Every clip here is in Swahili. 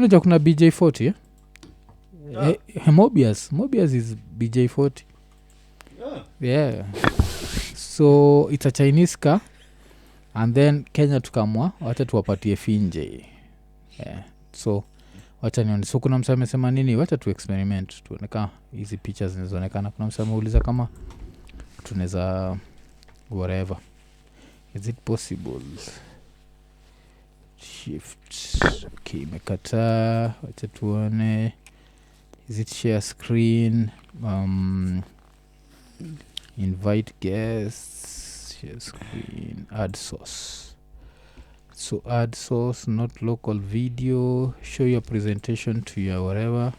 unajua kuna BJ40 Mobius is BJ40. Yeah. So it's a Chinese car and then Kenya tukamwa wacha tuwapatie finje. Yeah. So wacha nione. So kuna msema amesema nini? Wacha tu experiment tuoneka hizi pictures zinazoonekana. Kuna msema uliza kama tunaweza whatever. Is it possible? Shift. Okay, mekata. Wacha tuone. Is it share screen? Invite guests. Share screen. Add source. So add source, not local video. Show your presentation to your whatever.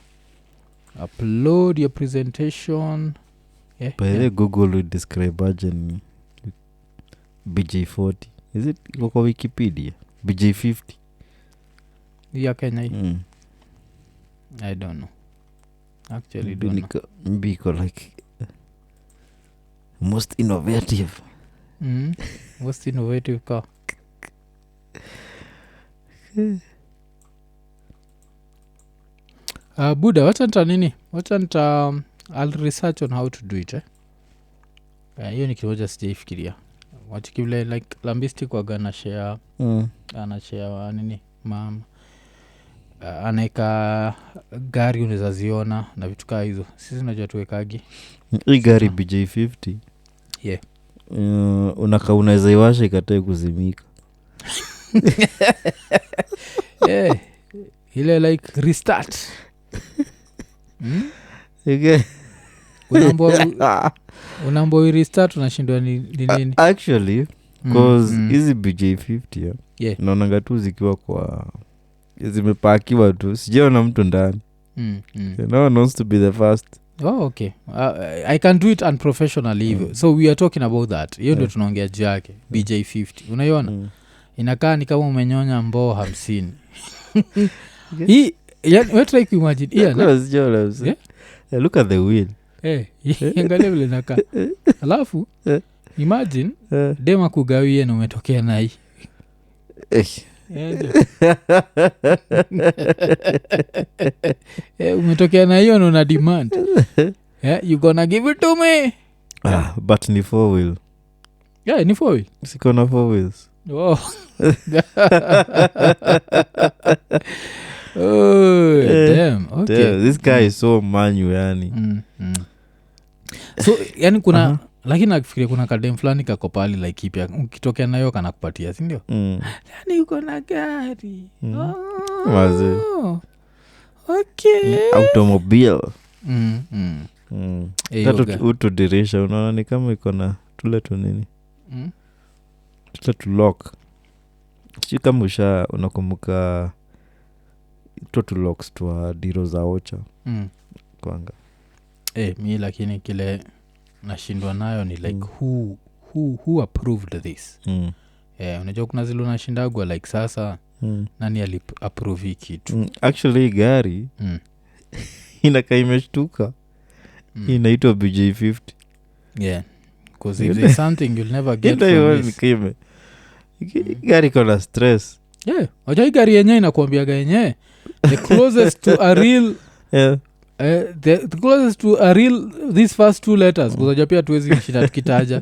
Upload your presentation. Yeah. By the Google will describe Arjun BJ40. Is it kwa Wikipedia? BJ50. Yeah, Kenya. I don't know. Actually don't know. Maybe like most innovative. Most innovative car. Buddha, wachanta nini? Wachanta I'll research on how to do it. Hiyo ni kimoja sijaifikiria. Wachikivile like Lambistic waga anashare anashare nini? Mama anaeka gari unaweza ziona na vitu kaa hizo. Sisi unajua tuwekagi hii gari BJ50. Yeah. Unaweza iwasha ikatae kuzimika. Yeah. Ile like restart. Okay. Unambo restart unashindwa ni nini? Actually cause hizi BJ50 yeah. Naonanga tu zikiwa kwa zimepakiwa tu. Sijaona mtu ndani. No one wants to be the first. Oh, okay. I can do it unprofessionally. So we are talking about that. Hiyo ndio tunaongea juu yake. BJ50. Unaiona? Inakaa ni kama umenyonya mboo 50. Hii we try to imagine. Yeah. Look at the wheel. Angalia vile inakaa. Alafu imagine dema kugawie na umetokea na hii. Umetokea na hiyo na una demand. You gonna give it to me? But ni 4 wheel. Yeah, ni 4 wheel. Siko na 4 wheels. Oh. Oh, damn. Okay. Damn, this guy is so manual yani. So yani kuna lakini nafikiria kuna kadem fulani kako pale like kipya ukitokea nayo kana kupatia, si ndio? Yani uko na gari. Wazi. Okay. Automobile. Tatu utudirisha unaona ni kama iko na tule tu nini? Tule tu lock. Si kama unakumbuka tu locks tu diro za ocha. Kwanga. Mi lakini kile nashindwa nayo ni like who approved this? Unajua kuna zile unashindagwa like sasa nani approve kitu? Actually gari inakaa imeshtuka. Inaitwa BJ50. Yeah. Because if there's something you'll never get from this. Gari kona stress. Yeah. Wajai gari yenye inakuambiaga yenye the closest to a real the closest to a real these first two letters kuzaja pia tuwezi shida tukitaja.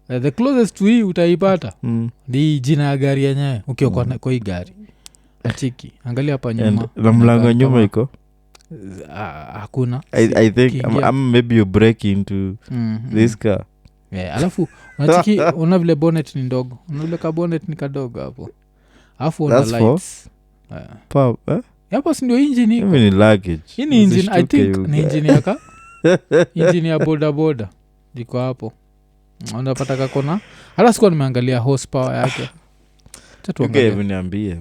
The closest to hii utaipata ni jina ya gari yenyewe ukiwa kwa hii gari. Achiki angalia hapa nyuma na mlango nyuma iko hakuna. I think maybe you break into this car. Yeah, alafu unachiki una vile bonnet ni ndogo, una vile ka bonnet ni kadogo hapo. Alafu una lights. Hapo si ndio engine iko. Ni luggage. Hii ni engine, I think ni engine yaka. Engine ya boda iko hapo. Unapata kakona. Hata sikuwa nimeangalia horsepower yake. Okay, niambie.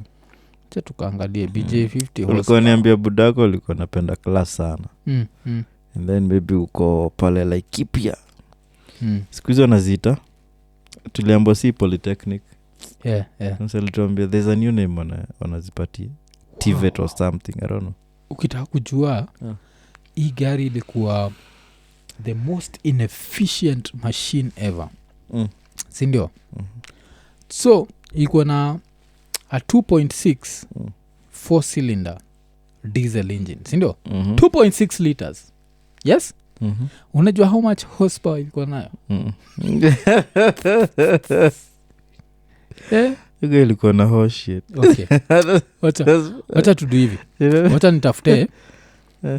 Tukaangalie BJ50 horsepower. Ulikuwa niambia budako ulikuwa napenda class sana. And then maybe uko pale like kipya. Siku hizo nazita. Tuliambo si polytechnic. Yeah. Sasa lituambia there's a new name wanazipatia. TVET or something, I don't know. Ukitaka kujua hii gari ilikuwa the most inefficient machine ever. Si ndio? So ilikuwa na a 2.6 4 cylinder diesel engine sindio 2.6 liters yes unajua how much horsepower ilikuwa nayo Yuga ilikuwa na horse shit. Okay. Wacha tudu hivi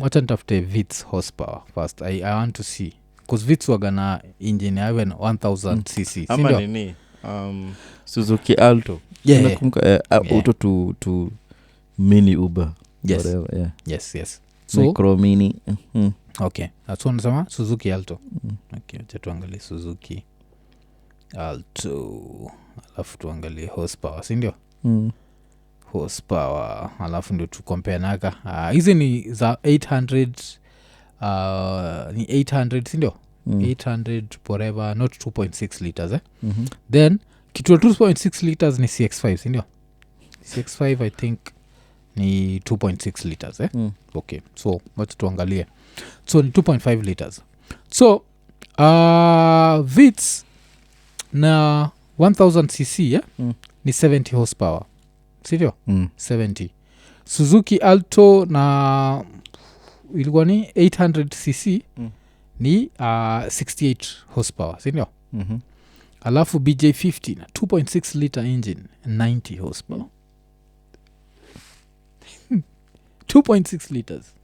wacha nitafute Vitz horsepower first. I want to see because Vitz waga na engine ya even 1000 cc ama nini Suzuki Alto auto to mini Uber yes whatever, yeah. yes so micro mini okay that's one sama Suzuki Alto okay acha tuangalie Suzuki Alto alafu tuangalie horsepower si ndio horsepower alafu ndio tu compare naka hizi ni za 800 ni 800 si ndio 800 forever not 2.6 liters then kitu 2.6 liters ni CX5 si ndio CX5 I think ni 2.6 liters okay so wacha tuangalie so ni 2.5 liters so Vitz na 1000 cc ni 70 horsepower sivyo 70 Suzuki Alto na ilikuwa ni 800 cc ni 68 horsepower sivyo alafu BJ50 na 2.6 liter engine 90 horsepower 2.6 liters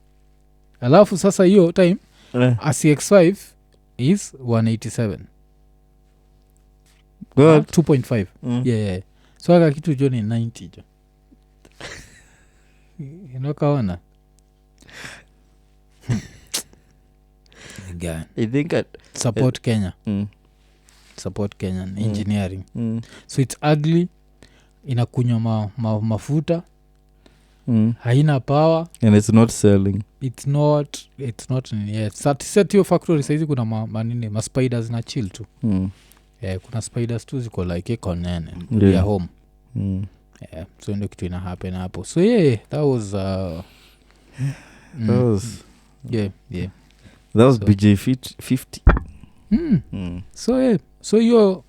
alafu sasa hiyo time CX5 is 187 good 2.5 yeah so aka kitu jo ni 90 jo inakaona again I think support Kenya support Kenyan engineering so it's ugly inakunywa mafuta haina power and it's not selling it's not yeah set your factory saizi kuna manini ma spiders na chill tu kuna spiders tu ziko like ekonene ya home so ndio kitu ina happen hapo so yeah that was that was BJ50 so hiyo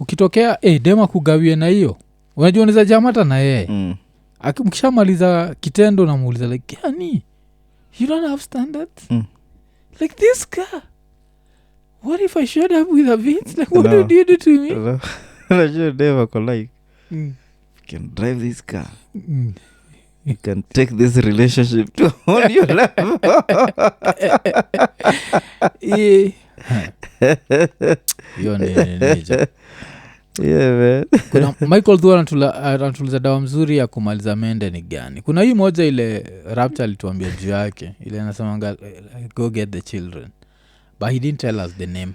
ukitokea dema kugawie na hiyo unajua unaweza jamata na yeye mkishamaliza kitendo namuuliza like yani you don't have standards like this car what if I showed up with a Vitz like what did you do to me unajua dema ko like you can drive this car you can take this relationship to on your level hiyo ni yeah man kuna Michael Dhua anatuliza dawa mzuri ya kumaliza mende ni gani kuna hii moja ile Rapture alituambia juu yake ile anasemanga go get the children but he didn't tell us the name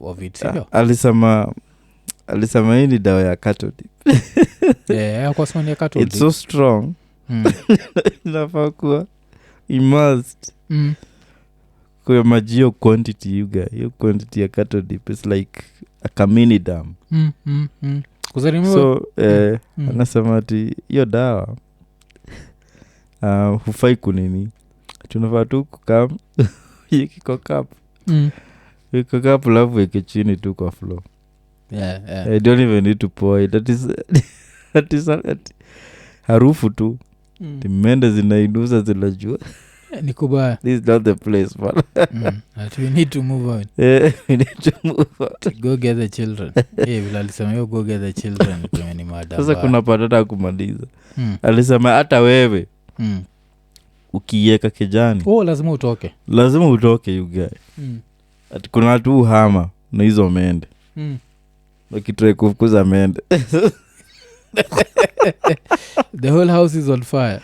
of it sio alisema hii ni dawa ya catodip kwa sababu ya catodip it's so strong inafaa kuwa you must kwa majio quantity you get hiyo quantity ya catodip is like a kamini dam so anasema ati hiyo dawa hufai kunini tunafaa tu kukam kiko kapu kiko kapu lafu weke chini tu kwa floor I don't even need to pour it that is harufu tu timende zinainuza zinajua ni kubaya this is not the place man we need to move on we need to move on go get the children vile alisema yo go get the children kwenye ni mada sasa kuna patata kumaliza alisema hata wewe ukiweka kijani lazima utoke you guy ati kuna watu hama na hizo mende wakitrai kufukuza mende the whole house is on fire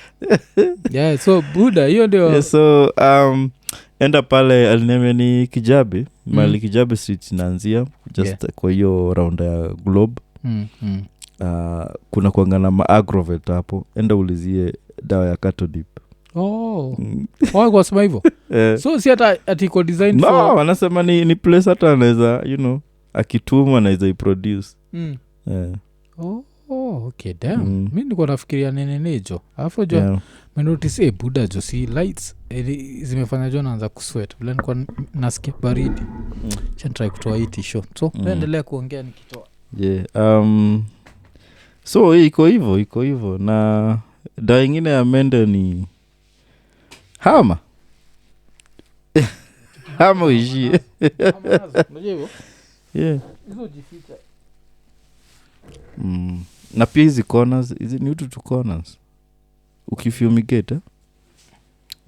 so buda hiyo ndio so enda pale alineme ni Kijabe mali Kijabe street inaanzia just kwa hiyo round ya Globe kuna kuangana maagrovet hapo enda ulizie dawa ya catodip kwa sema hivyo so si hata atiko design for wanasema ni place hata anaweza akituma anaweza iproduce okay damn mimi niko nafikiria nini hicho alafu jo notice buda jo si lights zimefanya jo naanza kusweat bila niko nasikia baridi try kutoa hii t-shirt so endelea kuongea nikitoa so iko hivyo na dawa nyingine ya mende ni hama hama uishie yeah. Na pia hizi corners hizi ni utu tu corners ukifumigate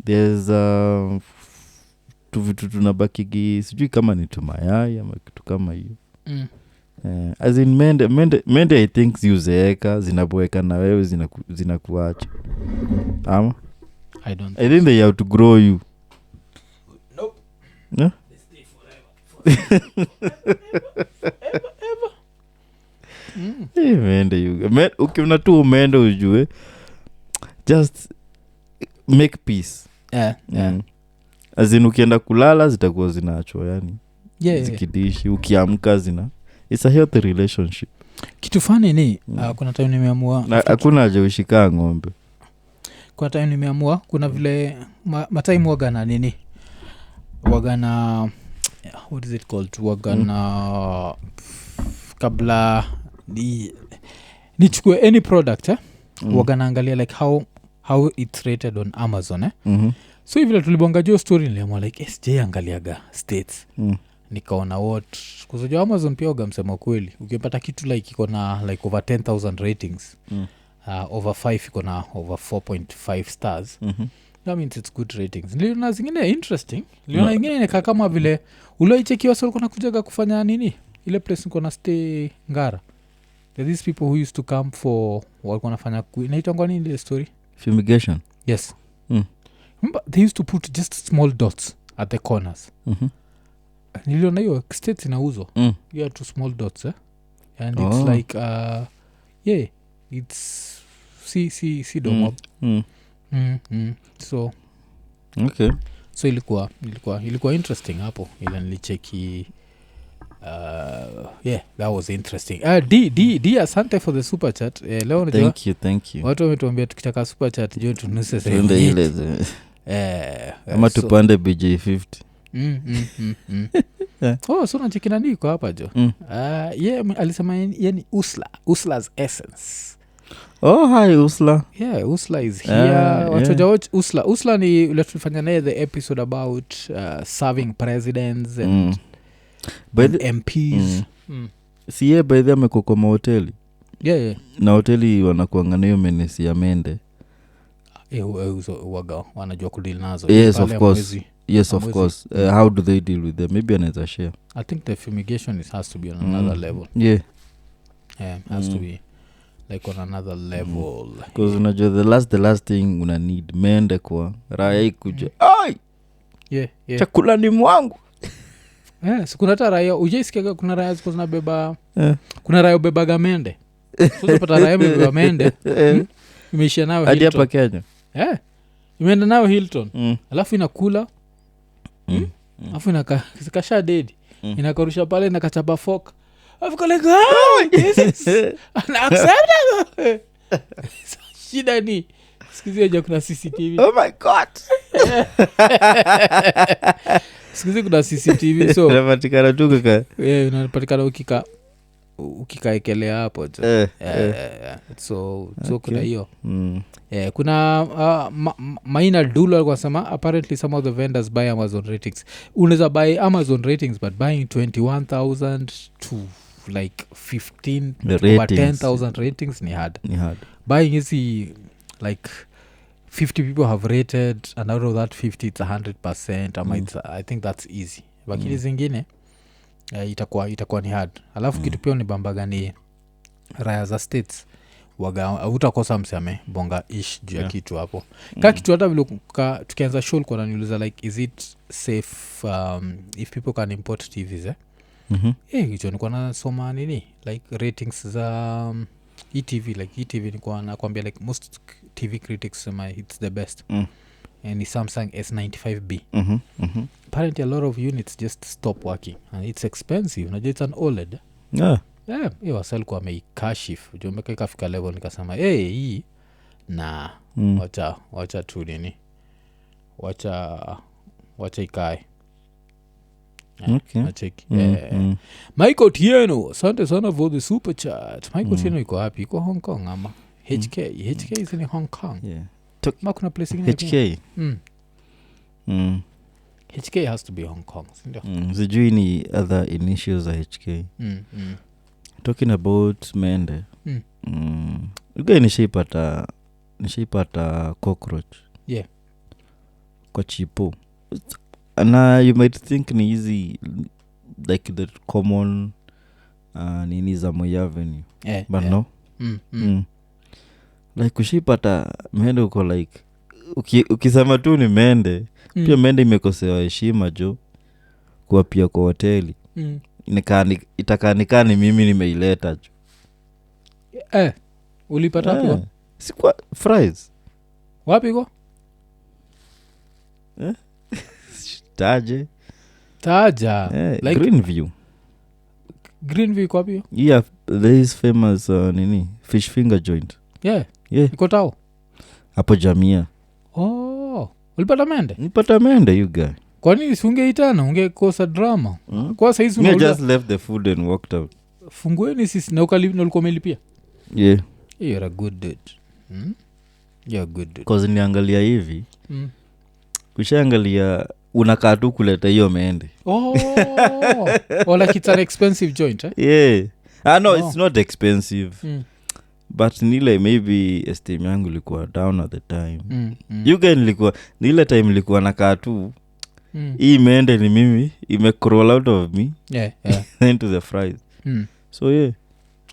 there's tu vitu tunabakigi sijui kama ni tumayai ama kitu kama hiyo as in mende I think ziuzeeka zinaboeka na wewe zinakuacha ama I think they have to grow you. Nope. Yeah? They stay forever. Ever. Mende ukiona tu umende ujue just make peace. Yeah. As in ukienda kulala zitakuwa zinaachwa yani. Yeah. Zikidishi ukiamka zina. It's a healthy relationship. Kitu fani ni kuna time nimeamua hakuna haja ushika ng'ombe. Kwa time nimeamua kuna vile matime wagana nini wagana what is it called wagana kabla nichukue any product wagana angalia like how it's rated on Amazon so hivi vile tulibonga juu story niliamua like SJ angaliaga states nikaona what kuzojua Amazon pia wagamsema kweli ukipata kitu like iko na like over 10,000 ratings over 5 iko na over 4.5 stars that means it's good ratings. Niliona zingine interesting niliona ingine inakaa kama vile uloichekiwa sasa kuna kujaga kufanya nini ile place niko na stay Ngara there these people who used to come for walikuwa wanafanya inaitwa ngani ile story fumigation. Yes. Remember they used to put just small dots at the corners niliona hiyo states inauzwa you have two small dots and it's like yeah it's see domo so okay so ilikuwa interesting hapo ile nilicheki yeah that was interesting d asante for the super chat leo unajua thank you watu wametuambia tukitaka super chat juu tunuse sasa ile ama tupande BJ50 so nachekina niko hapa jo yeah alisema yani Usla's essence. Hi Usla. Yeah, Usla is here. Watu watch Usla ni ule tulifanya naye the episode about serving presidents and MPs. Siye by the amekuwa kwa mahoteli. Yeah. Na hoteli wanakuanga nayo menesi ya mende. Waga wanajua kudeal nazo. Yes of course. How do they deal with them? Maybe anaweza share. I think the fumigation has to be on another level. Yeah. Has to be like on another level. Because unajua the last thing una need mende kwa raya ikuja. Ai! Yeah. Chakula ni mwangu. So kuna hata raya ujaisikia kuna raya ziko zinabeba kuna raya ubebaga mende. So unapata raya beba mende. Imeishia nayo hadi hapa Kenya. Imeenda nayo Hilton. Alafu inakula. Alafu inakasha dead. Inakarusha pale na kachapa fork. Alafu like this is unacceptable. Shida ni sikizia je kuna CCTV. Oh my god. Sikizia kuna CCTV so unapatikana tu kaka. Unapatikana ukikaekelea hapo jo. So kuna hiyo. Kuna Maina Dula alikuwa sema apparently some of the vendors buy Amazon ratings. Unaweza buy Amazon ratings but buying 21,000 to like 15 over 10,000 ratings ni hard. Buying is like 50 people have rated and out of that 50 it's 100% I think that's easy. Bakili zingine itakuwa ni hard. Alafu kitu pia ni bambaga ni raya za states waga utakosa mseme bonga ish juu ya kitu hapo kitu hata vile tukianza show kwa naniuliza like is it safe if people can import TVs hicho nilikuwa nasoma nini like ratings za ETV like ETV nilikuwa nakwambia like most TV critics sema it's the best and ni Samsung S95B apparently a lot of units just stop working and it's expensive unajua it's an OLED hiyo wasalikuwa wameikashif jomeka ikafika level nikasema hii na wacha tu nini wacha ikae nacheki Michael Tieno asante sana for the super chat. Michael Tieno iko wapi? Iko Hong Kong ama HK is in Hong Kong. Ma kuna place ingine HK HK has to be Hong Kong, sindio? Sijui ni other initials za HK. Talking about mende. Uga nishaipata cockroach. Yeah. Kwa chipo. Na you might think ni easy, like the common nini za Moi Avenue. Yeah, but yeah. no. Like ushipata mende uko like ukisema tu ni mende, pia mende imekosewa heshima jo kwa pia kwa hoteli. Itakanikani mimi nimeileta jo. Ulipata wapi? Si kwa fries. Wapi go? Taja. Like Greenview. Greenview kwa wapi? Yeah, there is famous nini fish finger joint. Yeah. Iko tao? Hapo Jamia. Ulipata mende? Nipata mende you guy. Kwa nini usingeitana? Ungekosa drama. Kwa saizi I just left the food and walked out. Fungueni sisi na ulikuwa umelipia? Yeah. You're a good dude. You're a good dude. Cause niangalia hivi. Ushaangalia unakaa tu kuleta hiyo mende. Like it's an expensive joint, eh? Yeah. No, it's not expensive. But nile maybe esteem yangu ilikuwa down at the time. You guys nilikuwa nile time nilikuwa nakaa tu. Hii mende ni mimi imecrawl out of me. Yeah. Into the fries. So yeah.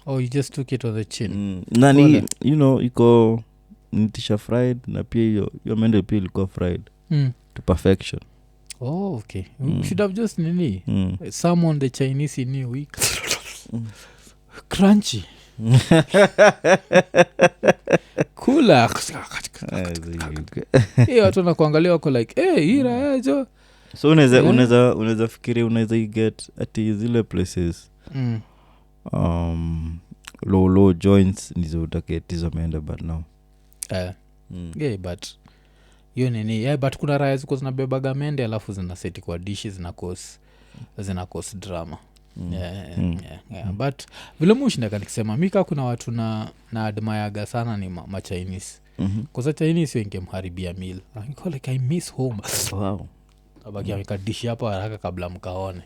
You just took it on the chin. Nani, you know, iko nitisha fried na pia hiyo mende pia ilikuwa fried to perfection. Okay. You should have just someone the Chinese in new week. Crunchy. Kula. Watu wanakuangalia wako like, ira jo. So unaweza fikiria unaweza get ati zile places. Low joints nizo utaketizo meenda but no. Yeah, but hiyo nini, but kuna raya ziko zinabebaga mende alafu zinaseti kwa dishi zina cause drama. Yeah. But vile mushindaka nikisema mika kuna watu na admayaga sana ni Chinese. Kwa Chinese wengi mharibia meal. I like I miss home. Wow. Abaki ameka dishi hapa haraka kabla mkaone.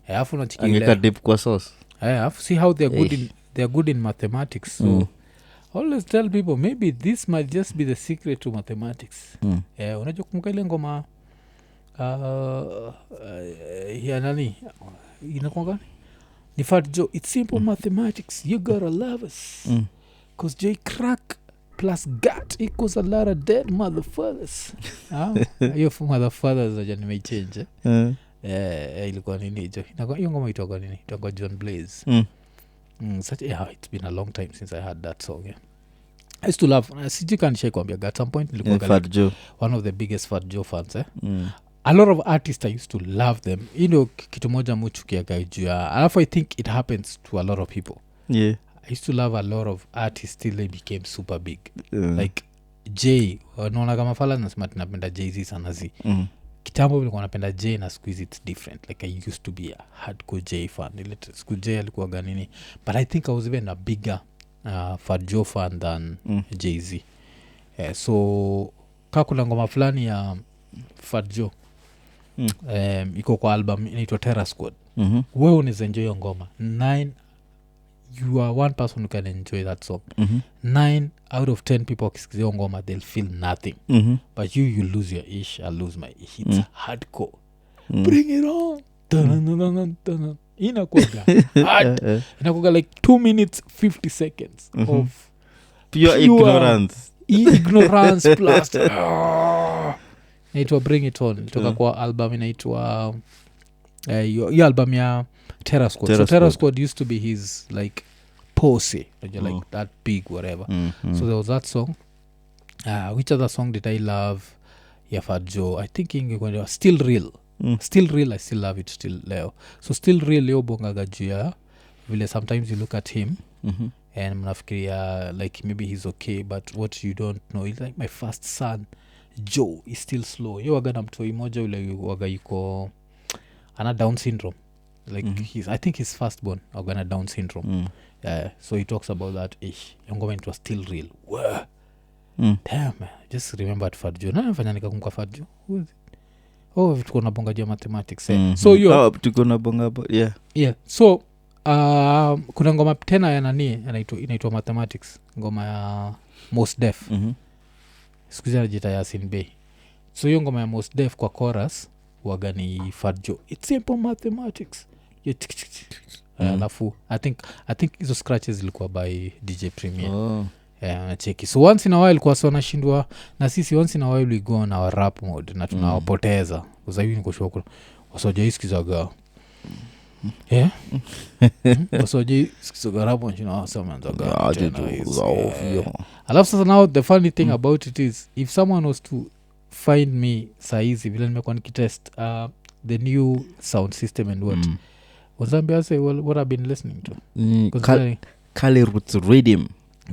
Alafu unachiki angeka dip kwa sauce. Alafu see how they're good in mathematics. So always tell people maybe this might just be the secret to mathematics. Unajua kumbuka ile ngoma ya nani inakuwa gani? Ni Fat Joe, it's simple mathematics, you gotta love us. Cause J crack plus gut equals a lot of dead motherfuckers. Hiyo motherfuckers aja nimechange. Ilikuwa nini hiyo? Hiyo ngoma itoka nini? Itoka John Blaze. It's been a long time since I heard that song. I used to love, sijui kanisha kuambia at some point nilikuwa Fat Joe, one of the biggest Fat Joe fans. A lot of artists I used to love them. Kitu moja muchukiaga juu ya, alafu I think it happens to a lot of people. Yeah. I used to love a lot of artists till they became super big. Like Jay, naona kama fala nasema tunapenda Jay-Z sana zi. Kitambo nilikuwa napenda Jay na siku hizi it's different. Like I used to be a hardcore Jay fan. Siku Jay alikuwa ganini. But I think I was even a bigger Fat Joe fan than Jay-Z. So kakuna ngoma fulani ya Fat Joe. Iko kwa album inaitwa Terror Squad. Wewe unaweza enjoy hiyo ngoma. You are one person who can enjoy that song. 9 out of 10 people wakisikiza hiyo ngoma they'll feel nothing. But you lose your ish, I lose my ish. It's hardcore. Bring it on. Inakuaga hard. Inakuaga like 2 minutes 50 seconds of pure ignorance plus inaitwa Bring It On. Itoka kwa album inaitwa hiyo album ya Terror Squad. So Terror Squad used to be his like pose, like that big whatever. So there was that song. Which other song did I love? Yeah, Fat Joe. I think when it was Still Real. Still Real, I still love it still leo. So Still Real leo bongaga juu ya vile sometimes you look at him and mnafikiria like maybe he's okay, but what you don't know is like my first son Joe is still slow. Yo waga na mtoi moja ule waga yuko ana Down syndrome. Like I think his firstborn waga na Down syndrome. So he talks about that ish. Yongoma it was Still Real. Damn man, just remembered Fat Joe. Na nafanya nikakumbuka Fat Joe. Who is it? tuko na bonga juu ya mathematics so hiyo tuko na bonga so kuna ngoma tena ya nani inaitwa mathematics, ngoma ya Most Def sikuzi anajita Yasin Bey. So hiyo ngoma ya Most Def kwa chorus wagani Fadjo, it's simple mathematics alafu I think hizo scratches zilikuwa by DJ Premier nacheki. So once in a while kwa sona shindwa na sisi, once in a while we go on our rap mode na tunawapoteza kwa hivi niko shoko wasoja isikizaga wasoja isikizaga rap mode na wasema nzaga alafu sasa now the funny thing about it is if someone was to find me saizi vile nimekuwa nikitest the new sound system and wazambia say what I've been listening to Kali Roots Rhythm.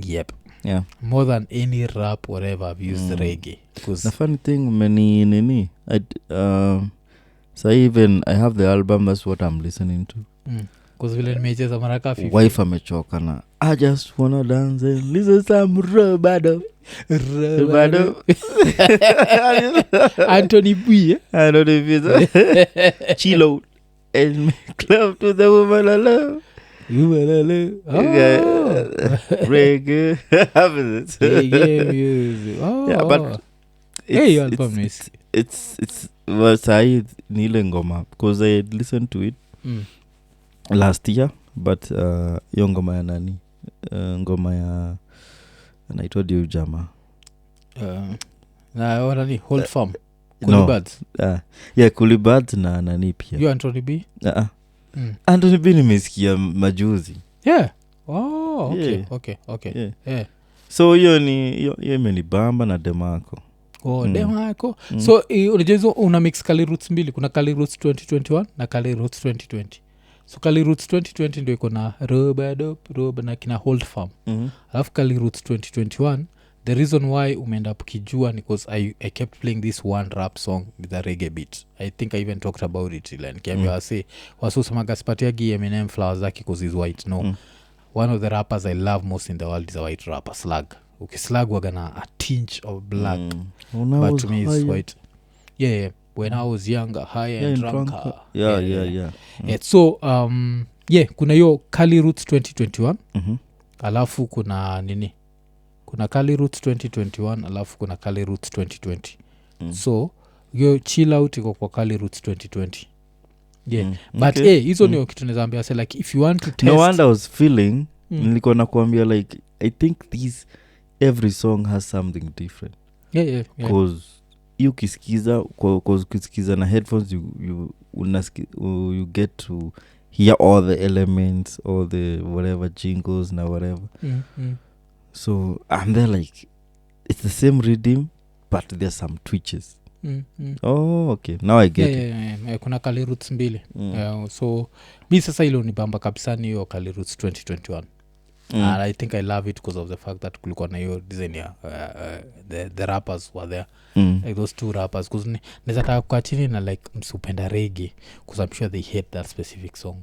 Yep. Yeah. More than any rap whatever I've used reggae. The funny thing many nini so even I have the album, that's what I'm listening to. Because vile nimecheza mara kafi wife amechoka na I just wanna dance and listen some Robado Anthony B chill out and make love to the woman I love. Reggae music. Yeah, but it's was I nile ngoma because I had listened to it last year, but yo ngoma ya nani ngoma ya anaitwa Dio Jama na wanani Hold Farm Kulibads yeah Kulibads na nani pia you Anthony B Anthony B nimesikia majuzi okay yeah. So hiyo ni hiyo imenibamba na Demako Demako so unajua una mix Kali Roots mbili, kuna Kali Roots 2021 na Kali Roots 2020. So Kali Roots 2020 ndio iko na Roba na kina Hold Farm alafu Kali Roots 2021 the reason why umeenda ukijua ni because I kept playing this one rap song with a reggae beat. I think I even talked about it like kiambia wasusamaga spatiagi Eminem flowers zake because he's white one of the rappers I love most in the world is a white rapper Slug. Slug wagana a tinge of black but to me it's white when I was younger high and drunker so kuna hiyo Kali Roots 2021 alafu kuna nini kuna Kali Roots 2021 alafu kuna Kali Roots 2020 so hiyo chill out iko kwa Kali Roots 2020 but hizo ndio kitu nazaambia say like if you want to test no wonder I was feeling nilikuwa nakuambia like I think every song has something different because you kisikiza na headphones you get to hear all the elements, all the whatever jingles na whatever so I'm there like it's the same rhythm but there's some twitches oh okay now I get it kuna Kali Roots mbili so mi sasa ilo ni bamba kabisa ni hiyo Kali Roots 2021 and I think I love it because of the fact that kulikuwa na hiyo design ya the rappers were there like those two rappers because nezataka kukaa chini na like msupenda reggae because I'm sure they hate that specific song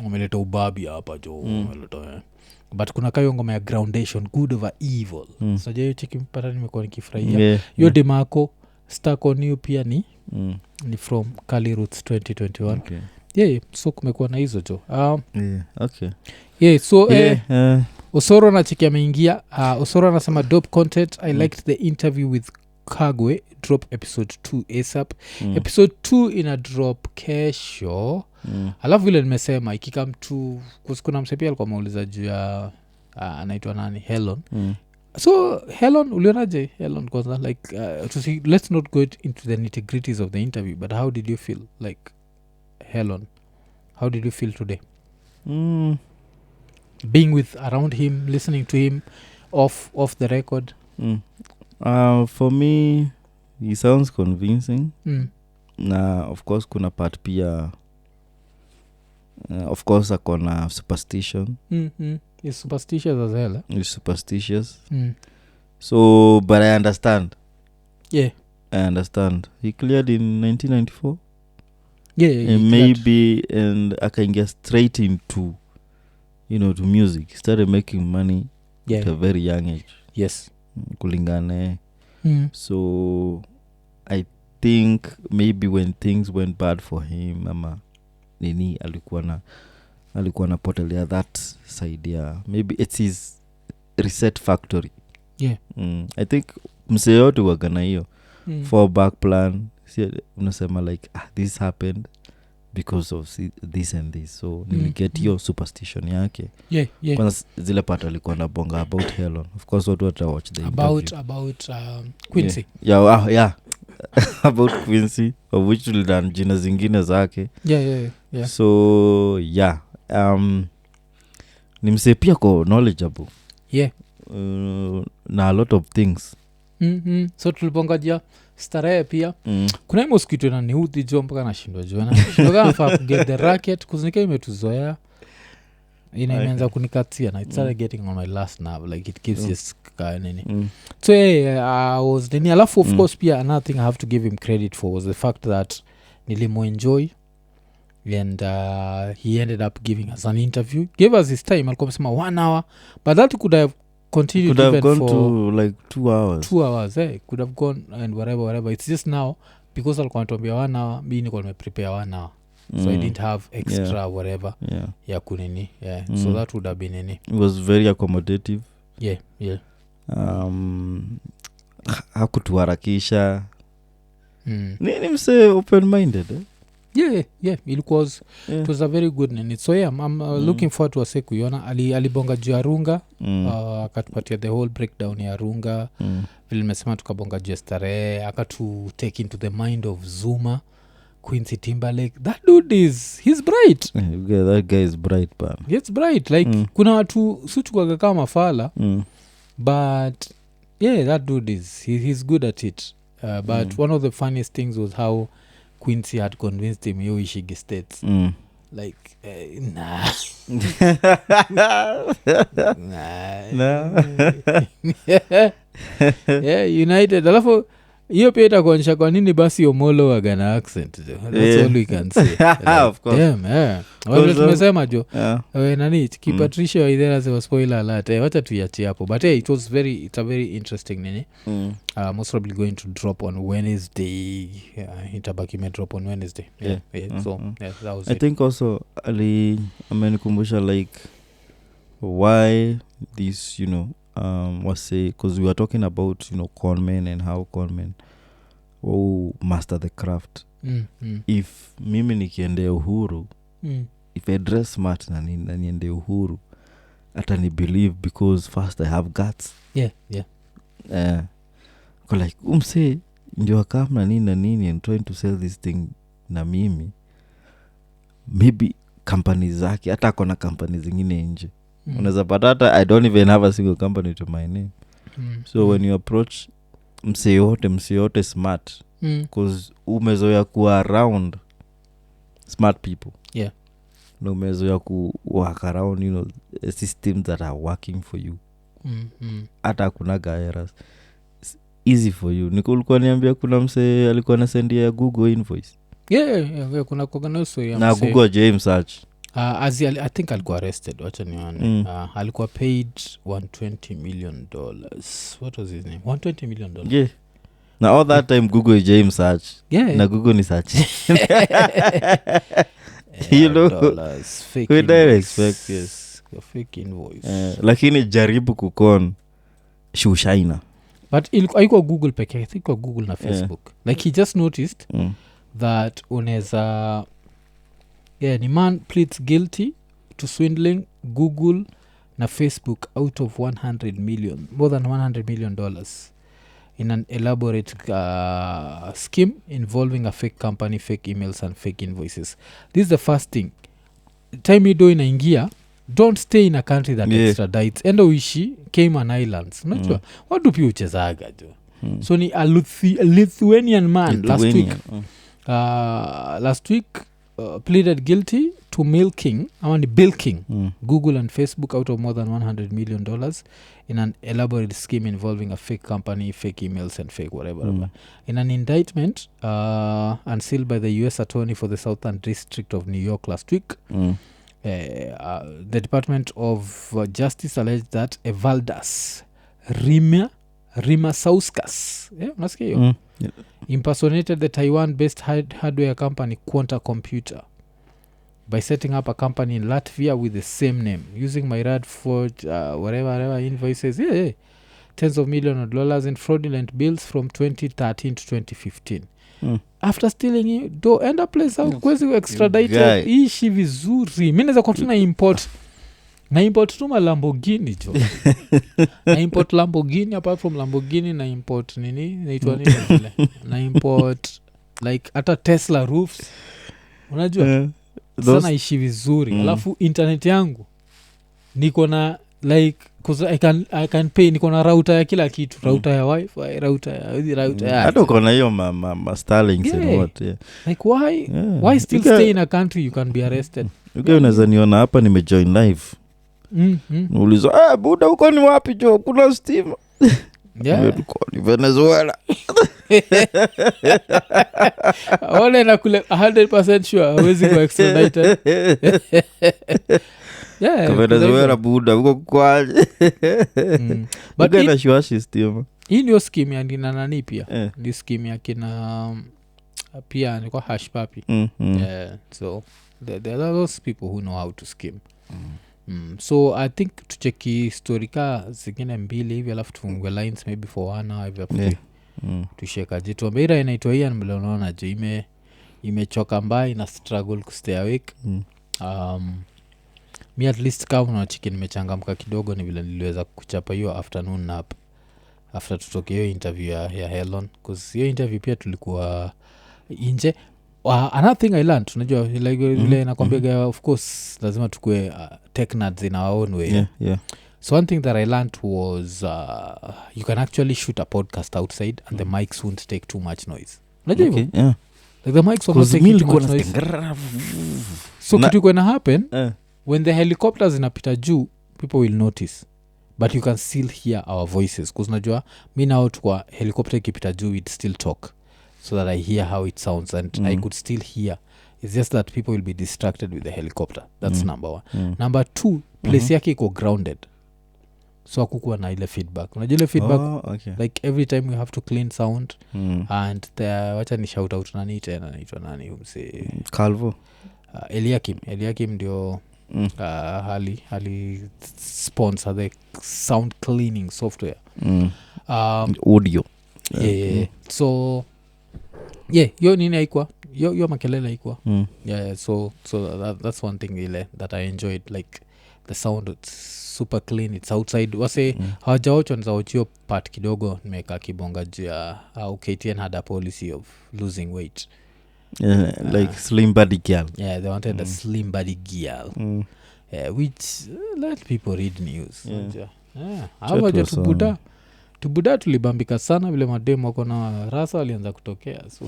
umeleta ubabi hapa jo umeleta but kuna kayo ngoma ya Groundation Good Over Evil so je cheki mpata nimekuwa nikifurahia hiyo Demako Stuck On You pia ni from Kali Roots 2021 so kumekuwa na hizo jo so Osoro na cheki ameingia Osoro anasema dope content I liked the interview with Kagwe drop episode 2 ASAP episode 2 ina drop kesho alafu vile nimesema ikikam tu kuna msepia alikuwa mauliza juu ya anaitwa nani Helen so Helen ulionaje Helen kwanza like to see, let's not go into the nitty-gritties of the interview but how did you feel like Helen how did you feel today being with around him listening to him off the record for me he sounds convincing na of course kuna part pia of course akona superstition he's superstitious as hell he's superstitious so but I understand I understand he cleared in 1994 and maybe and akaingia straight into to music. He started making money at a very young age. Yes. Kulingane. So I think maybe when things went bad for him ama nini alikuwa napotelea that side ya maybe it's his reset factory. I think msee yote wagana hiyo fall back plan. Unasema like this happened because of this and this, so niliget hiyo superstition yake. Kwanza zile part alikuwa na bonga about Helen, of course what I watch the about Quincy. Yeah. About Quincy, of which tulidan jina zingine zake. So ni msee pia ko knowledgeable na a lot of things. So tulibongajia starehe pia. Kuna imo sikitu na niudhi jo mpaka nashindwa jona nafaa kuget the racket kuzinika imetuzoea imeanza kunikatia na it started getting on my last nerve, like it gives this guy nini. So I was nini, alafu of course pia another thing I have to give him credit for was the fact that nilimo enjoy and he ended up giving us an interview, gave us his time, alikuwa amesema 1 hour, but that could have continued, could have even gone for to like 2 hours. 2 hours could have gone and whatever. It's just now because alikuwa anatuambia 1 hour, mimi niko nimeprepare 1 hour, so I didn't have extra whatever ya kunini. So that would have been any. It was very accommodative. Hakutuharakisha. Nini mse open minded it was a very good nini. So I'm looking forward to ase kuiona. Alibonga juu ya runga, akatupatia the whole breakdown ya runga, vile nimesema tukabonga juu ya starehe, akatu take into the mind of Zuma, Quincy Timberlake. That dude he's bright. That guy is bright, man. It's bright, like kuna watu sutukwaga kama mafala, but that dude he's good at it. But one of the funniest things was how Quincy had convinced him you ishigi states. Like nah. United. Alafu hiyo pia itakuonyesha kwa nini basi Omolo wagana accent. That's all we can say. Of course. Damn, wale tumesema jo. Nani Patricia Waithera se spoiler alert. Wacha tuiache hapo. But it's a very interesting nini. Most probably going to drop on Wednesday. Itabaki me drop on Wednesday. So that was I think also amenikumbusha like why this, was say, because we were talking about conmen and how conmen master the craft. If mimi nikiendea Uhuru, if I dress smart na niende Uhuru, hata ni believe because first I have guts. Like umse ndio akam na nini and trying to sell this thing na mimi, maybe companies zake hata kona companies zingine nje. Unaweza pata hata I don't even have a single company to my name. So when you approach mse yote smart, because umezoea kuwa around smart people. No umezoea ku work around systems that are working for you. Hata kuna errors. It's easy for you. Nikulikuwa niambia kuna mse alikuwa anasendia Google invoice. Kuna koganoso ya na Google James search. I think alikuwa arrested. Wacha nione. Alikuwa paid $120 million. What was his name? $120 million. Na all that time Google James search. Na Google ni search. Dollars, fake we invoice. expect Fake invoice. Lakini jaribu kukon shushaina. But haikuwa Google peke, I think kwa Google na Facebook. Like he just noticed that unaweza ni man pleads guilty to swindling Google na Facebook out of more than $100 million in an elaborate scheme involving a fake company, fake emails and fake invoices. This is the first thing. Time you do inaingia, don't stay in a country that extradites. Enda uishi Cayman Islands. Unajua watu pia uchezaga jo. So ni a Lithuanian man last week pleaded guilty to bilking Google and Facebook out of more than $100 million in an elaborate scheme involving a fake company, fake emails and fake whatever. In an indictment unsealed by the US Attorney for the Southern District of New York last week, the Department of Justice alleged that Evaldas Rimasauskas, unasikia hiyo? impersonated the Taiwan-based hardware company Quanta Computer by setting up a company in Latvia with the same name, using Myrad forged whatever invoices, tens of millions of dollars in fraudulent bills from 2013 to 2015. After stealing do enda place au kwezi extradited ishi vizuri. Mimi naweza continue na import tu Lamborghini jo. Na import Lamborghini, apart from Lamborghini na import nini inaitwa nini vile, na import like hata Tesla roofs, unajua sana ishi vizuri. Alafu internet yangu niko na like cause I can pay, niko na router ya kila kitu, router ya wifi, router ya hata uko na hiyo ma Starlinks and what like why still stay in a country you can be arrested. Unaweza niona hapa nimejoin live. Ulizo buda huko ni wapi jo, kuna stima? Uko ni Venezuela. Wale na kule 100% sure hawezi go extradited. Venezuela buda huko kwaje? But ina shwashi stima. Hii ndio scheme ya kina nani pia. Ni scheme ya kina pia ni kwa Hash Papi. So there are those people who know how to scheme. So I think tucheki story ka zingine mbili hivi alafu tufungue lines maybe for 1 hour hivi tusheka jitu ambira inaitwa Ian mlionaona je imechoka mbaya na struggle to stay awake. Me at least kama unachiki nimechangamka kidogo ni vile niliweza kuchapa hiyo afternoon nap after tutoke hiyo interview ya Helen, cause hiyo interview pia tulikuwa nje. Another thing I learned, unajua like vile nakwambia of course lazima tukue tech nerds in our own way. So one thing that I learned was you can actually shoot a podcast outside and the mics won't take too much noise. Unajua hivyo? Like the mics won't take too much noise. So kitu gonna happen when the helicopters inapita juu, people will notice, but you can still hear our voices, because unajua mi nao tukwa helicopter ikipita juu we'd still talk so that I hear how it sounds and I could still hear. It's just that people will be distracted with the helicopter. That's number 1. Number 2, place yake iko grounded, so hakukuwa na ile feedback. Unajua ile feedback like every time we have to clean sound and wacha ni shout out nani tena naitwa nani umse Calvo Eliakim ndio hali sponsor the sound cleaning software audio so yo nini haikuwa yo makelele haikuwa so that's one thing ile that I enjoyed, like the sound, it's super clean, it's outside. Wase hawajaochwa nzaochio part kidogo nimeka kibonga juu ya KTN had a policy of losing weight. Like slim body girl. They wanted a slim body girl. Which let people read news. Hawaja tubuda tulibambika sana vile mademu wako na rasa walianza kutokea, so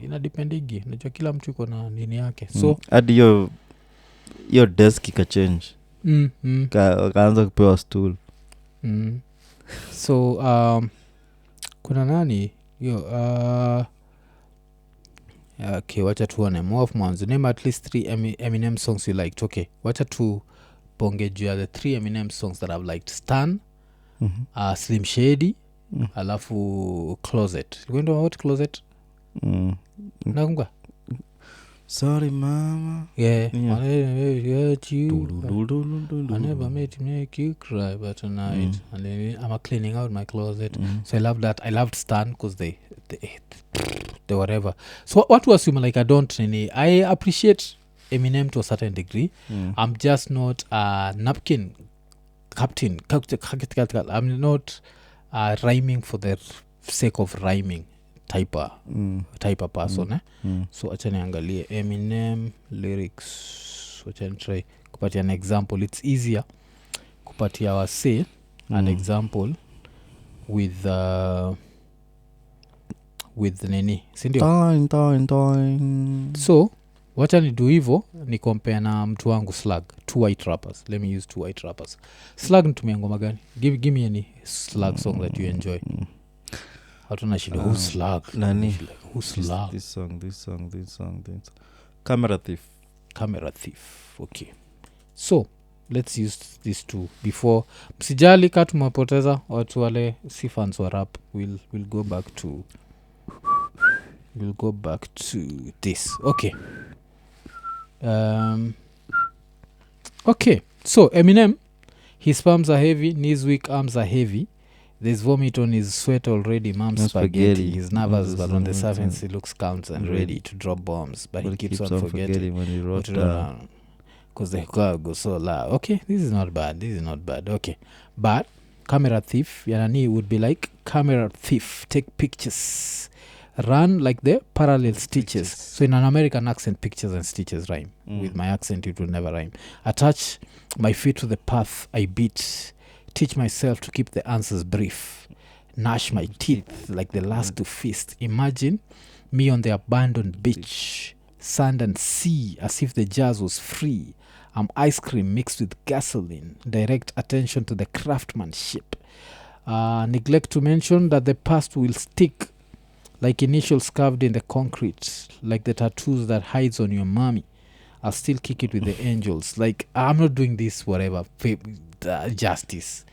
inadependigi, unajua kila mtu iko na nini yake. So hadi yo desk ikachange kaanza kupewa stool. So kuna nani yo okay, wacha tuone more of mwanzo. Name at least 3 Eminem songs you liked. Okay, wacha tu ponge juu ya the 3 Eminem songs that I've liked. Stan, Slim Shady, alafu Closet. You going to what Closet? Nakumbuka? Sorry mama. I never made you make you cry, but tonight and then I'm cleaning out my closet. So I love that. I loved Stan because they whatever. So what was like I don't really, I appreciate Eminem to a certain degree. I'm just not a napkin captain. I'm not rhyming for the sake of rhyming type of person. So acha niangalie Eminem lyrics, acha try kupatia an example. It's easier kupatia wase an example with nini, si ndio? So wacha ni do hivyo, ni compare na mtu wangu Slug, 2 white rappers. Let me use 2 white rappers. Slug nitumia ngoma gani? Give me any Slug song that you enjoy. Hatuna shida. Who's Slug? Nani? Who's Slug? This song. Camera Thief. Okay. So, let's use these two before msijali kaa tumepoteza watu wale si fans wa rap. We'll go back to we'll go back to this. Okay, so Eminem, his palms are heavy, knees weak, arms are heavy. There's vomit on his sweat already, mom's spaghetti. He's nervous, but on the surface he looks calm and ready to drop bombs. But he keeps on forgetting when he wrote down. Because the crowd goes so loud. Okay, this is not bad. Okay, but camera thief, Yanani would be like, camera thief, take pictures, run like the parallel stitches. So in an American accent, pictures and stitches rhyme. With my accent, it will never rhyme. Attach my feet to the path I beat. Teach myself to keep the answers brief. Gnash my teeth like the last to feast. Imagine me on the abandoned beach, sand and sea, as if the jazz was free. I'm ice cream mixed with gasoline. Direct attention to the craftsmanship. Neglect to mention that the past will stick like initials carved in the concrete, like the tattoos that hides on your mommy. I'll still kick it with the angels. Like, I'm not doing this, whatever, justice.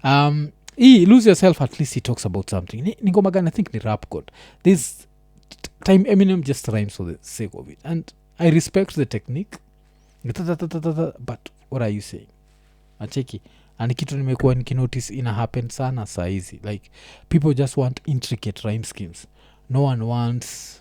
Lose yourself, at least he talks about something. Ngoma gani, I think ni rap god. This time Eminem just rhymes for the sake of it. And I respect the technique. But what are you saying? Acheki. And kitu nimekuwa nikinotice ina happen sana saa hizi. Like, people just want intricate rhyme schemes. No one wants,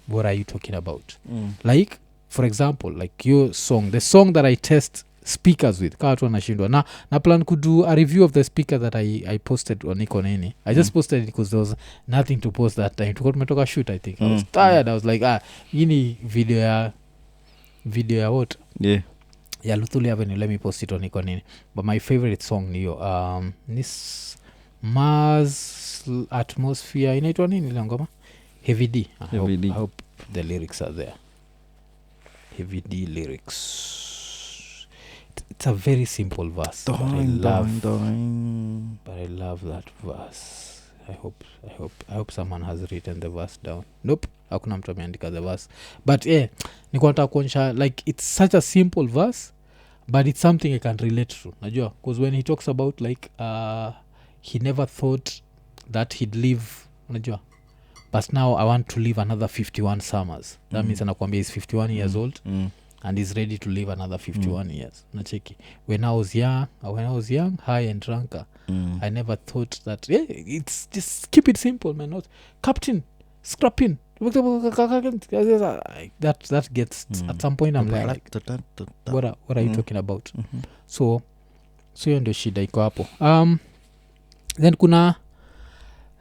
what are you talking about? Like, for example, like your song, the song that I test speakers with, kaa watu wanashindwa na plan kudu a review of the speaker that I posted on Iko Nini. I just posted it because there was nothing to post that time. Tukua tumetoka shoot, I think. I was tired. I was like, hii ni video ya what? Yeah, Luthuli Avenue, let me post it on Iko Nini. But my favorite song ni yo, this Mars Atmosphere, inaitwa nini ile ngoma? Heavy D. I hope the lyrics are there. Heavy D lyrics. It's a very simple verse, but I love that verse. I hope someone has written the verse down. Nope, hakuna mtu ameandika the verse. But niko nataka kuonyesha, like, it's such a simple verse, but it's something I can relate to. Najua, because when he talks about like he never thought that he'd live, najua, but now I want to live another 51 summers. That means anakuambia he's 51 years old and he's ready to live another 51 years. Nacheki. When I was young, high and drunk, I never thought that, it's just keep it simple, man. Not captain, scrapping. That gets, at some point I'm like, what are you talking about? So hiyo ndio shida iko hapo. Then kuna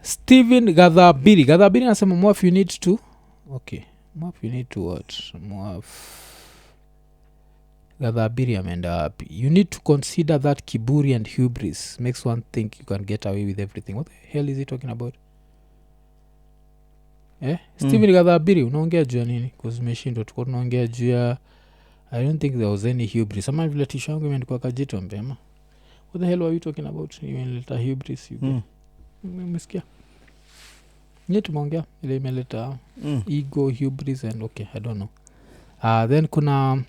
Steven Gadhabiri anasema Mwaf, you need to what? Mwaf Gadhabiri ameenda wapi? You need to consider that kiburi and hubris makes one think you can get away with everything. What the hell is he talking about? Steven Gadhabiri, unaongea juu ya nini? Because umeshindwa, tuko tunaongea juu ya, I don't think there was any hubris. Ama vile tisho yangu imeandikwa Kajito Mbema. What the hell are you talking about? Imeleta hubris. Umesikia? Nye tumeongea ile imeleta ego, hubris and okay, I don't know. Then kuna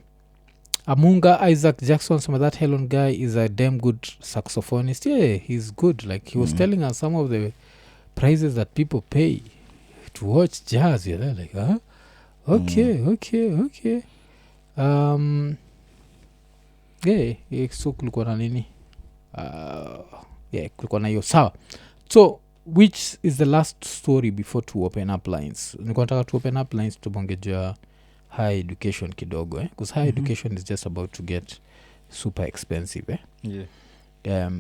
Amunga Isaac Jackson, some of that Helen guy is a damn good saxophonist. Yeah, he's good. Like, he was telling us some of the prices that people pay to watch jazz. You're there like, okay. So kulikuwa na nini? Kulikuwa na hiyo. Sawa. So, which is the last story before to open up lines? Nilikuwa nataka to open up lines tubongejea high education kidogo, because high education is just about to get super expensive,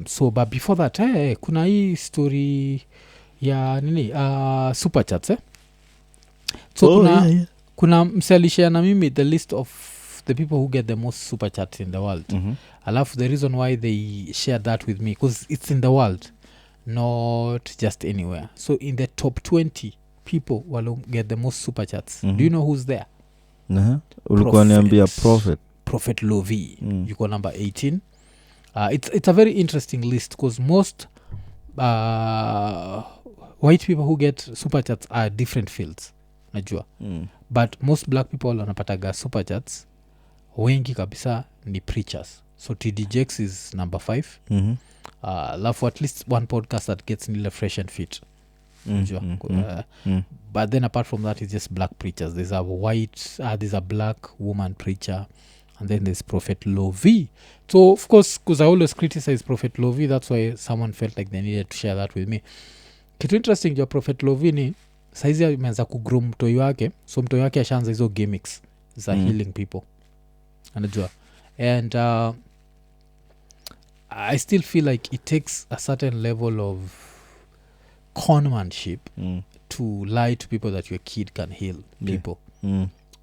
so but before that, kuna hii story ya nini, super chats, so kuna mselishia na mimi the list of the people who get the most super chats in the world. Alafu the reason why they shared that with me, because it's in the world, not just anywhere. So in the top 20 people will get the most super chats. Do you know who's there? Ulikuwa niambia Prophet Lovi. Yuko number 18. It's a very interesting list because most white people who get super chats are different fields, najua. But most black people wanapataga super chats wengi kabisa ni preachers. So TD Jakes is number 5. Love for at least one podcast that gets nile fresh and fit. unajua. But then apart from that, it's just black preachers. There's a black woman preacher, and then there's Prophet Lovi. So of course, because I always criticize Prophet Lovi, that's why someone felt like they needed to share that with me. Kitu interesting ja Prophet Lovi ni saizi ameanza kugrow mtoi wake, so mtoi wake ashaanza hizo gimmicks za healing people, anajua. And I still feel like it takes a certain level of conmanship to lie to people that your kid can heal people.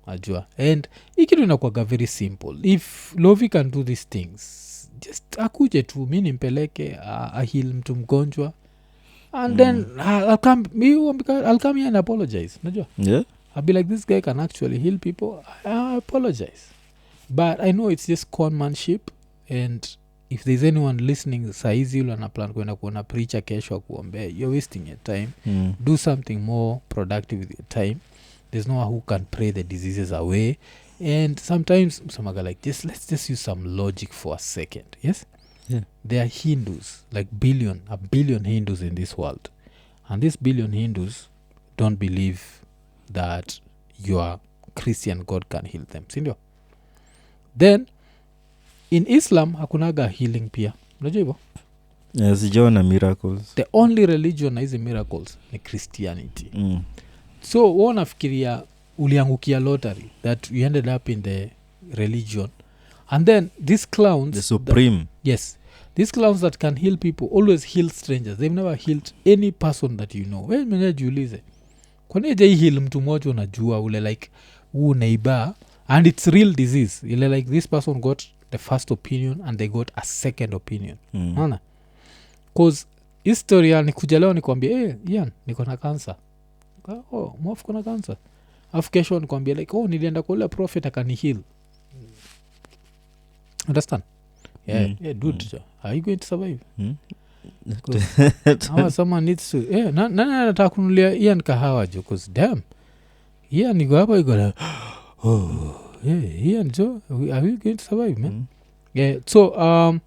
Ajua. And ikitu inakuwaga very simple. If Lovi can do these things, just akuje tu mi nimpeleke heal mtu mgonjwa, and then I'll come here and apologize, najua. I'll be like, this guy can actually heal people. I apologize, but I know it's just conmanship. And if there's anyone listening saizi ule anaplan kwenda kuona preacher kesho akuombea, you're wasting your time. Do something more productive with your time. There's no one who can pray the diseases away. And sometimes somaga like this, let's just use some logic for a second. Yes, there are Hindus, like a billion Hindus in this world, and these billion Hindus don't believe that your Christian God can heal them, sindio? Then in Islam hakunaga healing pia, unajua hivyo. Sijaona miracles. The only religion na hizi miracles ni Christianity. So wanafikiria uliangukia lottery that you ended up in the religion, and then these clowns, the supreme, these clowns that can heal people always heal strangers. They've never healed any person that you know. Wewe mwenyewe jiulize, kwa nini je heal mtu mmoja unajua ule like huu neighbor and it's real disease, ile like this person got the first opinion and they got a second opinion. Unaona? Cause historia ni kuja leo nikwambia Ian niko na cancer. Mwafu kuna cancer. Afu kesho nikwambia like nilienda kwa ule prophet akani heal. Understand? Dude, are you going to survive? Someone needs to nani anataka kunulia Ian kahawa jo, cause damn Ian niko hapa iko like Ian jo, are you going to survive, man? So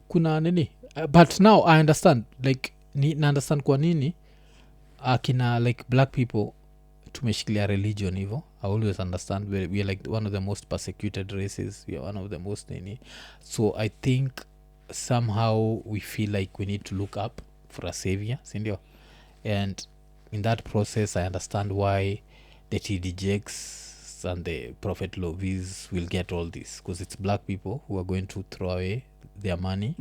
kuna nini, but now I understand, like na understand kwa nini akina like black people tumeshikilia religion hivyo. I always understand we are like one of the most persecuted races, we are one of the most nini. So I think somehow we feel like we need to look up for a savior, sindio? And in that process I understand why the TD Jakes and the Prophet Lovis will get all this, because it's black people who are going to throw away their money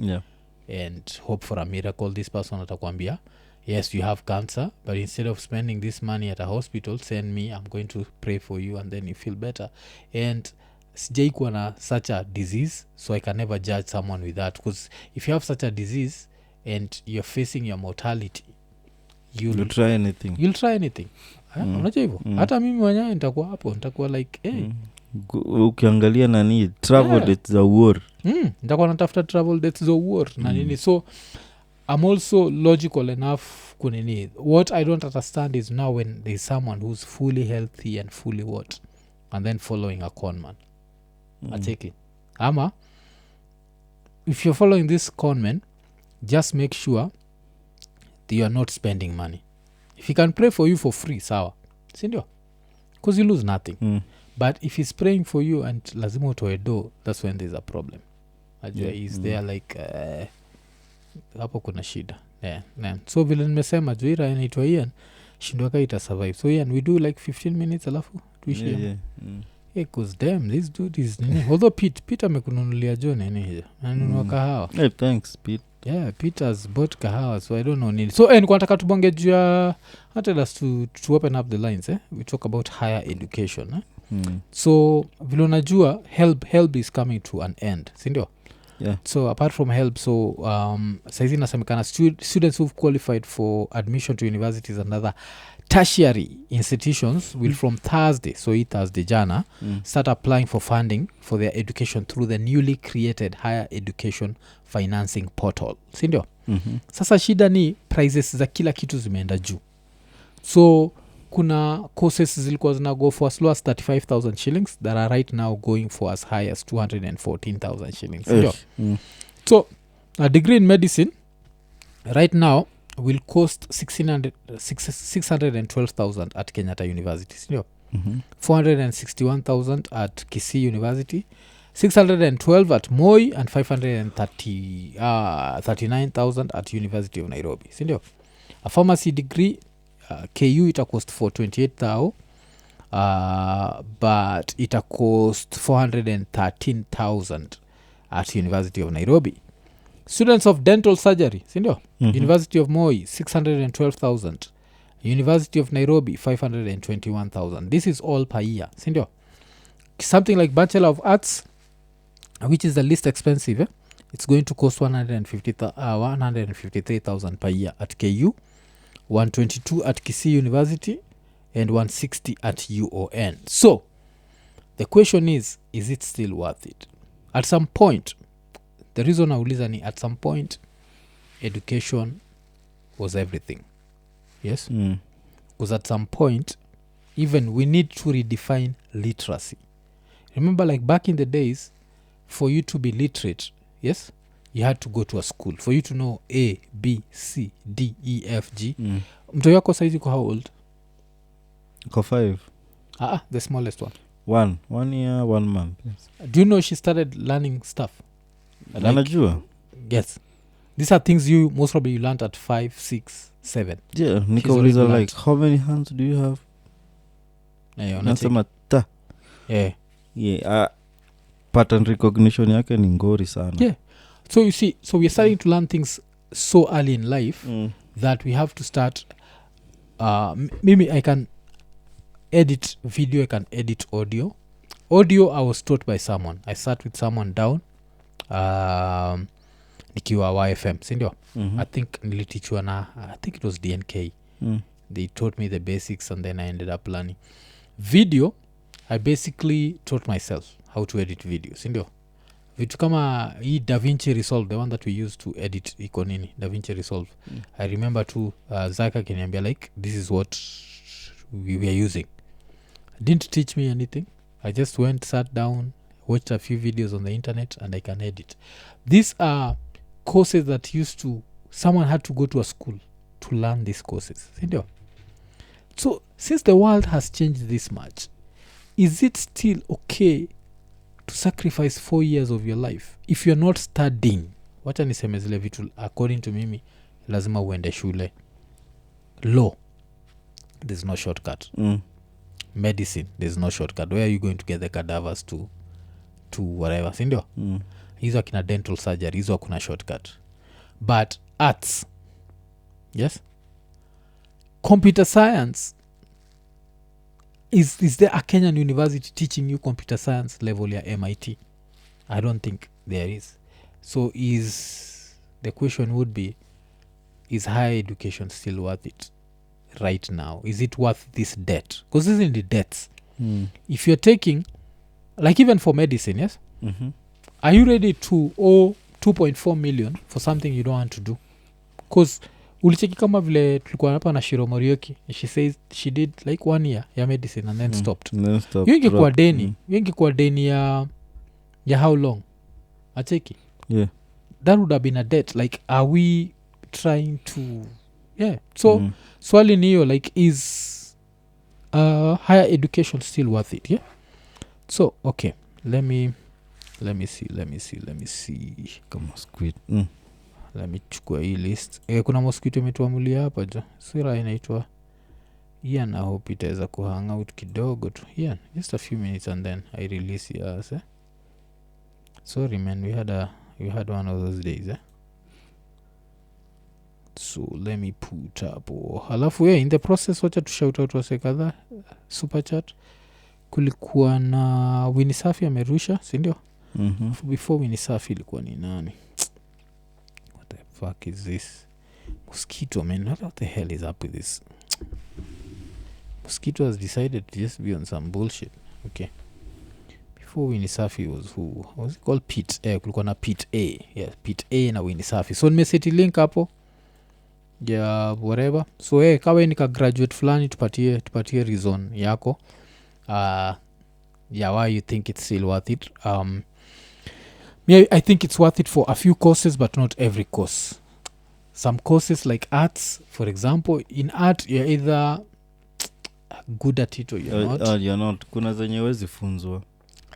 and hope for a miracle. This person atakwambia, yes, you have cancer, but instead of spending this money at a hospital, send me, I'm going to pray for you, and then you feel better. And sijai kuwa na such a disease, so I can never judge someone with that, because if you have such a disease and you're facing your mortality, you'll try anything. Unajua hivyo. Hata mimi mwenyewe nitakuwa hapo, nitakuwa like ukiangalia nani travel dates za war, nitakuwa natafuta travel dates za war na nini. So I'm also logical enough kunini. What I don't understand is now when there's someone who's fully healthy and fully what, and then following a con man. I take it. Ama if you're following this con man, just make sure that you are not spending money. If he can pray for you for free, sawa, sindio? Because you lose nothing. But if he's praying for you and lazima utoe do, that's when there's a problem. Ajua is there like hapo kuna shida. So vile nimesema juira inaitwa Ian shindwaka ita survive. So Ian, we do like 15 minutes alafu tuishi. Cause damn, this dude is nini. Although Pete amekununulia jo nini hiyo, anunua kahawa. Thanks Pete. Peter's bought kahawa, so I don't know nini. So nilikuwa nataka tubonge juu ya tell us to open up the lines. We talk about higher education. So vile unajua help is coming to an end, sindio? So apart from help, so saizi nasemekana students who've qualified for admission to universities and other tertiary institutions will from Thursday, so Thursday jana, start applying for funding for their education through the newly created higher education financing portal, sindio? Sasa shida ni prices za kila kitu zimeenda juu. So kuna courses zilikuwa zina go for as low as 35,000 shillings that are right now going for as high as 214,000 shillings. So a degree in medicine right now will cost 612,000 at Kenyatta University, sindio? 461,000 at Kisii University, 612 at Moi, and 539,000 at University of Nairobi, sindio? A pharmacy degree KU ita cost 428,000, but ita cost 413,000 at University of Nairobi. Students of dental surgery, sindio? University of Moi 612,000, University of Nairobi 521,000. This is all per year, sindio? Something like Bachelor of Arts, which is the least expensive, it's going to cost 153,000 per year at KU, 122 at Kisii University, and 160 at UON. So the question is it still worth it? At some point, the reason nauliza ni at some point education was everything. Yes? Because at some point even we need to redefine literacy. Remember, like back in the days, for you to be literate, yes, you had to go to a school for you to know A, B, C, D, E, F, G. Mtoto wako saizi kwa how old? Kwa 5. The smallest one. 1 year 1 month. Yes. Do you know she started learning stuff? Anajua? Yes. These are things you most probably you learned at 5, 6, 7. Yeah, nikauliza like how many hands do you have? Nasema ta. Yeah, pattern recognition yake ni ngori sana. Yeah. So you see, so we're starting to learn things so early in life that we have to start maybe I can edit video, I can edit audio. I was taught by someone. I sat with someone down nikiwa YFM, sindio? I think nilitichwa na I think it was DNK. They taught me the basics and then I ended up learning video. I basically taught myself how to edit video, sindio? Vitu kama hii DaVinci Resolve, the one that we use to edit Iko Nini, DaVinci Resolve. I remember too, Zaka kaniambia like this is what we were using. Didn't teach me anything. I just went, sat down, watched a few videos on the internet, and I can edit. These are courses that someone had to go to a school to learn these courses. So since the world has changed this much, is it still okay to sacrifice 4 years of your life if you're not studying? Wacha niseme zile vitu according to mimi lazima uende shule. Law, there's no shortcut. Medicine, there's no shortcut. Where are you going to get the cadavers to whatever, sindio? Hizo akina dental surgery, hizo hakuna shortcut. But arts, yes, computer science, is there a Kenyan university teaching you computer science level ya MIT? I don't think there is. So the question would be, is higher education still worth it right now? Is it worth this debt? Because this is the debts. If you're taking, like even for medicine, yes, are you ready to owe 2.4 million for something you don't want to do? Because ulicheki kama vile tulikuwa hapa na Shiro Morioki, she says she did like 1 year ya medicine and then stopped. Yengi kwa deni ya how long? Acheki? Yeah. That would have been a debt. Like, are we trying to... Yeah. So, swali ni hiyo, like, is higher education still worth it? Yeah. So, okay. Let me see. Kama squid. Let me chukua hii list. Kuna mosquito imetuamulia hapa jo. Sira inaitwa Ian. I hope itaweza kuhang out kidogo tu. Ian, just a few minutes and then I release yours. Sorry man, we had one of those days. So let me put up. Halafu in the process wacha tu shout out wase kadhaa super chat. Kulikuwa na Winisafi amerusha, si ndio? Before Winisafi ilikuwa ni nani? What the fuck is this? Mosquito, man. What the hell is up with this? Mosquito has decided to just be on some bullshit. Okay. Before Winisafi was who? Was it called Pete? Kulikuwa na Pete A. Yeah, Pete A na Winisafi. So nimeseti link hapo. Yeah, whatever. So kawe nika graduate fulani tupatie reason yako. Why you think it's still worth it. I think it's worth it for a few courses but not every course. some courses like arts, for example. In art you're either good at it or you're not. Kuna zenye wezi funzwa.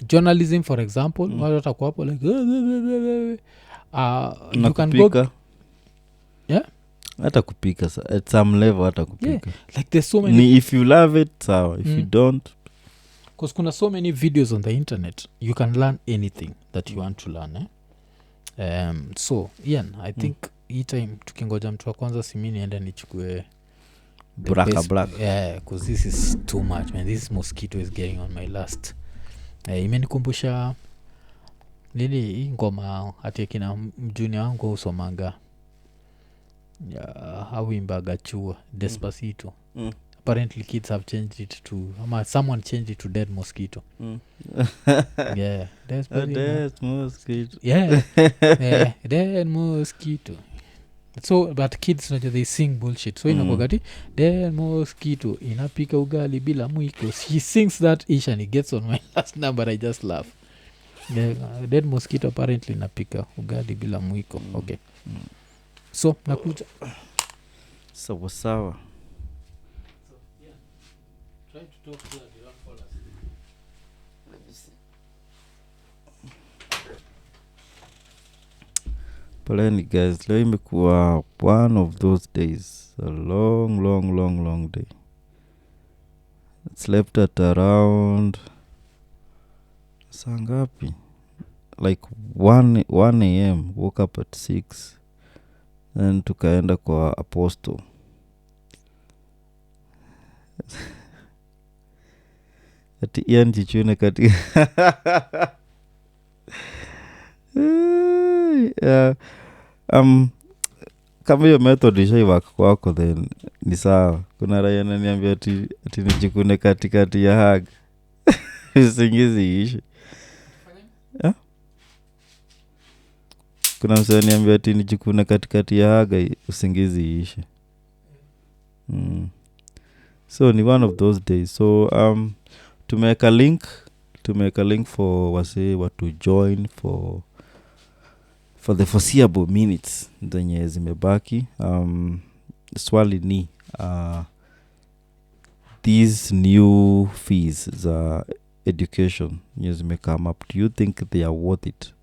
Journalism, for example, watu watakuwa hapo like you can go, yeah, hata kupika at some level, hata kupika, yeah. Like there's so many, if you love it sawa, if you don't, because kuna so many videos on the internet, you can learn anything that you want to learn, so Ian, I think hii time tukingoja mtu wa kwanza simi niende nichukue black, yeah, because this is too much, man. This mosquito is getting on my last. Imenikumbusha nini hii ngoma ati kina mjuni wangu usomanga hawimbaga chua Despacito. Apparently kids have changed it to, someone changed it to Dead Mosquito. Yeah, Dead Mosquito. Yeah, yeah, Dead Mosquito. So but kids they sing bullshit, so inakwagati Dead Mosquito inapika ugali bila mwiko. He sings that ish and he gets on my last number. I just laugh. Yeah, Dead Mosquito apparently inapika ugali bila mwiko. Okay. So nakuja sawa. So yeah, try to talk to the wrong callers. Let me see. Poleni guys, leo imekuwa one of those days, a long day. Slept at around sangapi, like 1 a.m. woke up at 6, then tukaenda kwa Apostle. Ati Ian jichune katika kama hiyo method ishaiwaka kwako then ni sawa. Kuna raya naniambia ati nijikune katikati ya hag usingizi ishi. Kuna msee niambia ati nijikune katikati ya haga usingizi ishi. So ni one of those days. So to make a link for wase watu join for the foreseeable minutes zenye zimebaki. Swali ni these new fees za education zime come up, do you think they are worth it?